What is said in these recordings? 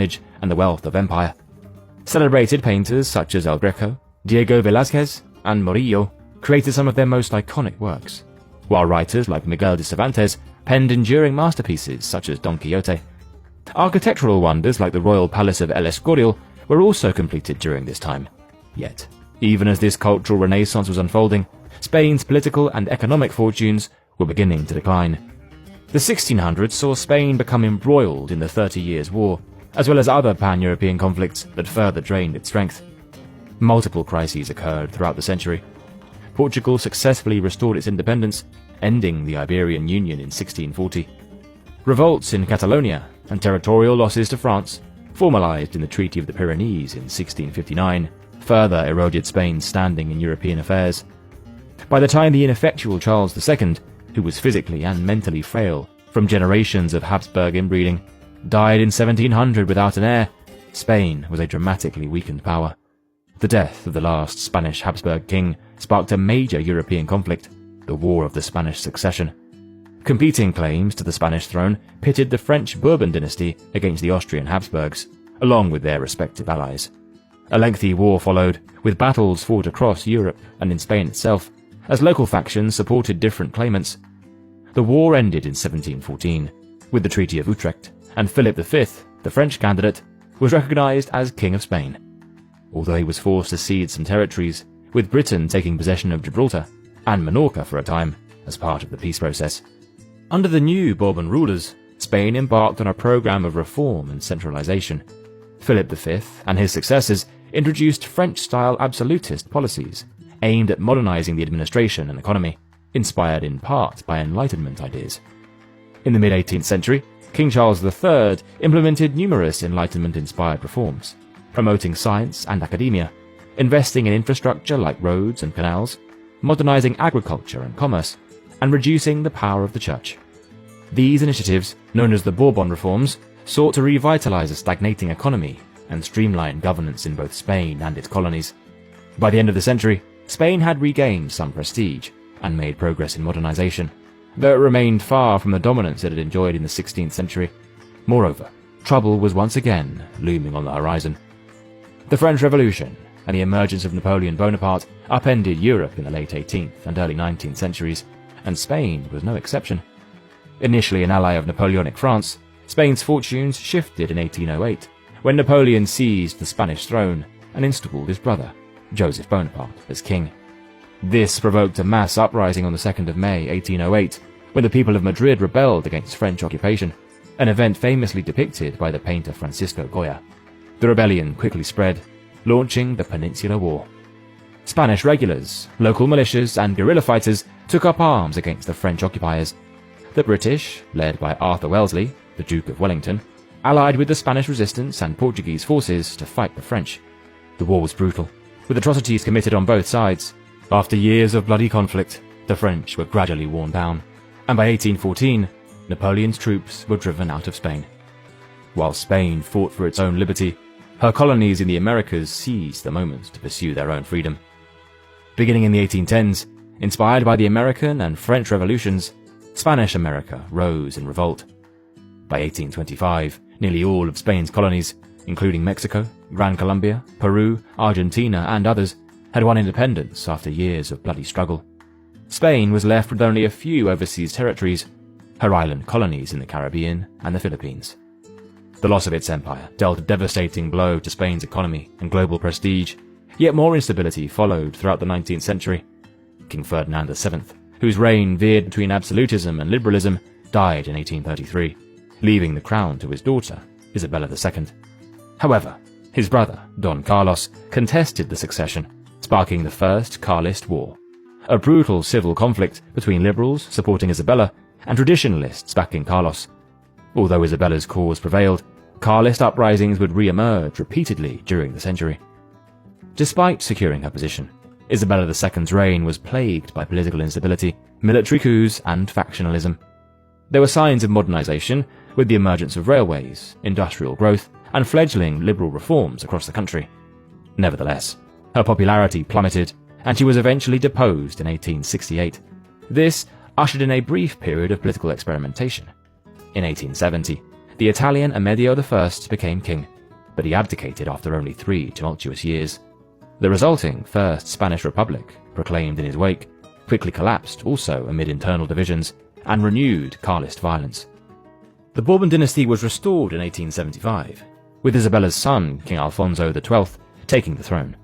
and the wealth of empire. Celebrated painters such as El Greco, Diego Velázquez, and Murillo created some of their most iconic works, while writers like Miguel de Cervantes penned enduring masterpieces such as Don Quixote. Architectural wonders like the royal palace of El Escorial were also completed during this time. Yet, even as this cultural renaissance was unfolding, Spain's political and economic fortunes were beginning to decline. The 1600s saw Spain become embroiled in the 30 Years' War, as well as other pan-European conflicts that further drained its strength. Multiple crises occurred throughout the century. Portugal successfully restored its independence, ending the Iberian Union in 1640. Revolts in Catalonia and territorial losses to France, formalized in the Treaty of the Pyrenees in 1659, further eroded Spain's standing in European affairs. By the time the ineffectual Charles II, who was physically and mentally frail from generations of Habsburg inbreeding, died in 1700 without an heir, Spain was a dramatically weakened power. The death of the last Spanish Habsburg king sparked a major European conflict, the War of the Spanish Succession. Competing claims to the Spanish throne pitted the French Bourbon dynasty against the Austrian Habsburgs, along with their respective allies. A lengthy war followed, with battles fought across Europe and in Spain itself, as local factions supported different claimants. The war ended in 1714, with the Treaty of Utrecht, and Philip V, the French candidate, was recognized as King of Spain, although he was forced to cede some territories, with Britain taking possession of Gibraltar and Minorca for a time as part of the peace process. Under the new Bourbon rulers, Spain embarked on a program of reform and centralization. Philip V and his successors introduced French-style absolutist policies aimed at modernizing the administration and economy, inspired in part by Enlightenment ideas. In the mid-18th century, King Charles III implemented numerous Enlightenment-inspired reforms, promoting science and academia, investing in infrastructure like roads and canals, modernizing agriculture and commerce, and reducing the power of the church. These initiatives, known as the Bourbon reforms, sought to revitalize a stagnating economy and streamline governance in both Spain and its colonies. By the end of the century, Spain had regained some prestige and made progress in modernization, though it remained far from the dominance it had enjoyed in the 16th century. Moreover, trouble was once again looming on the horizon. The French Revolution and the emergence of Napoleon Bonaparte upended Europe in the late 18th and early 19th centuries, and Spain was no exception. Initially an ally of Napoleonic France, Spain's fortunes shifted in 1808, when Napoleon seized the Spanish throne and installed his brother, Joseph Bonaparte, as king. This provoked a mass uprising on the 2nd of May 1808, when the people of Madrid rebelled against French occupation, an event famously depicted by the painter Francisco Goya. The rebellion quickly spread, launching the Peninsular War. Spanish regulars, local militias, and guerrilla fighters took up arms against the French occupiers. The British, led by Arthur Wellesley, the Duke of Wellington, allied with the Spanish resistance and Portuguese forces to fight the French. The war was brutal, with atrocities committed on both sides. After years of bloody conflict, the French were gradually worn down, and by 1814, Napoleon's troops were driven out of Spain. While Spain fought for its own liberty, her colonies in the Americas seized the moment to pursue their own freedom. Beginning in the 1810s, inspired by the American and French revolutions, Spanish America rose in revolt. By 1825, nearly all of Spain's colonies, including Mexico, Gran Colombia, Peru, Argentina, and others, had won independence after years of bloody struggle. Spain was left with only a few overseas territories, her island colonies in the Caribbean and the Philippines. The loss of its empire dealt a devastating blow to Spain's economy and global prestige, yet more instability followed throughout the 19th century. King Ferdinand VII, whose reign veered between absolutism and liberalism, died in 1833, leaving the crown to his daughter, Isabella II. However, his brother, Don Carlos, contested the succession, sparking the First Carlist War, a brutal civil conflict between liberals supporting Isabella and traditionalists backing Carlos. Although Isabella's cause prevailed, Carlist uprisings would re-emerge repeatedly during the century. Despite securing her position, Isabella II's reign was plagued by political instability, military coups, and factionalism. There were signs of modernization, with the emergence of railways, industrial growth, and fledgling liberal reforms across the country. Nevertheless, her popularity plummeted, and she was eventually deposed in 1868. This ushered in a brief period of political experimentation. In 1870, the Italian Amedio I became king, but he abdicated after only 3 tumultuous years. The resulting First Spanish Republic, proclaimed in his wake, quickly collapsed also amid internal divisions and renewed Carlist violence. The Bourbon dynasty was restored in 1875, with Isabella's son, King Alfonso XII, taking the throne.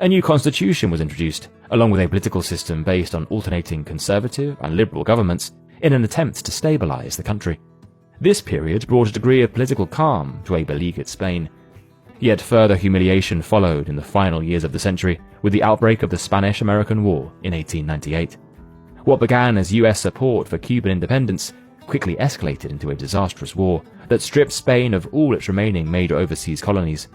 A new constitution was introduced, along with a political system based on alternating conservative and liberal governments in an attempt to stabilize the country. This period brought a degree of political calm to a beleaguered Spain. Yet further humiliation followed in the final years of the century with the outbreak of the Spanish-American War in 1898. What began as US support for Cuban independence quickly escalated into a disastrous war that stripped Spain of all its remaining major overseas colonies: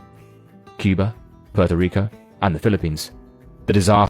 Cuba, Puerto Rico, and the Philippines. The disaster